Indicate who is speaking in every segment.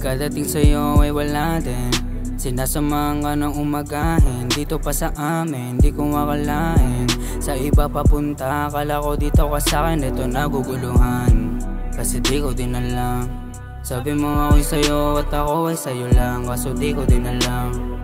Speaker 1: Pagkadating sa'yo ay wala din, sinasamahan ka ng umagahin. Dito pa sa amin, di ko makalain. Sa iba papunta, akala ko dito ka sa'kin. Ito naguguluhan, kasi di ko din alam. Sabi mo ako'y sa'yo at ako ay sa'yo lang, kaso di ko din alam.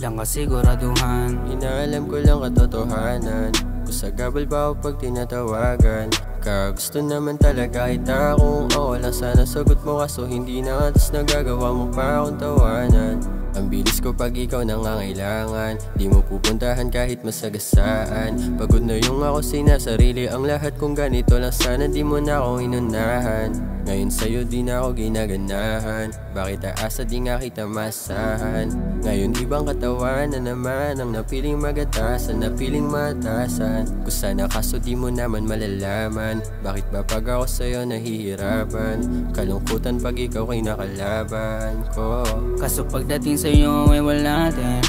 Speaker 1: Lang kasiguraduhan,
Speaker 2: inaalam ko lang katotohanan. Kusagabal ba ako pag tinatawagan? Gusto naman talaga kita kung oo lang sana sagot mo, kaso hindi na nga, tas nagagawa mo pa akong tawanan. Ang bilis ko pag ikaw nangangailangan, di mo pupuntahan kahit masagasaan. Pagod na yung ako sinasarili, ang lahat kung ganito lang sana di mo na ako inunahan. Ngayon sa'yo di na ako ginaganahan, bakit aasa di nga kita masahan? Ngayon ibang katawan na naman ang napiling magatasan, napiling matasan. Kung sana kaso di mo naman malalaman, bakit ba pag ako sa'yo nahihirapan? Kalungkutan pag ikaw ay nakalaban ko.
Speaker 1: kaso pagdating sa'yo ay wala din.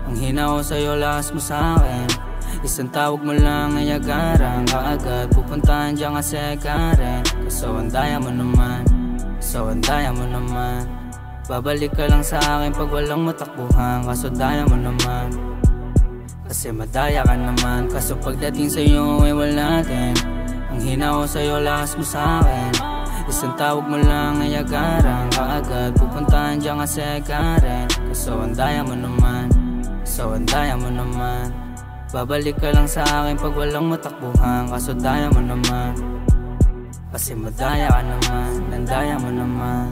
Speaker 1: Ang hina ko sa'yo, lakas mo sa'kin. Isang tawag mo lang ay agaran, kaagad pupuntahan dyan kasi ka rin. Kaso ang daya mo naman, so ang daya mo naman. Babalik ka lang sa akin pag walang matakbuhan, kaso daya mo naman, kasi madaya ka naman. Kaso pagdating sa'yo ay wala din. Ang hina ko sa'yo, lakas mo sa'kin. Isang tawag mo lang ay agaran, kaagad pupuntahan dyan kasi ka rin. Kaso ang daya mo naman, so ang daya mo naman. Babalik ka lang sa akin pag walang matakbuhan, kaso daya mo naman, kasi madaya ka naman, nandaya mo naman.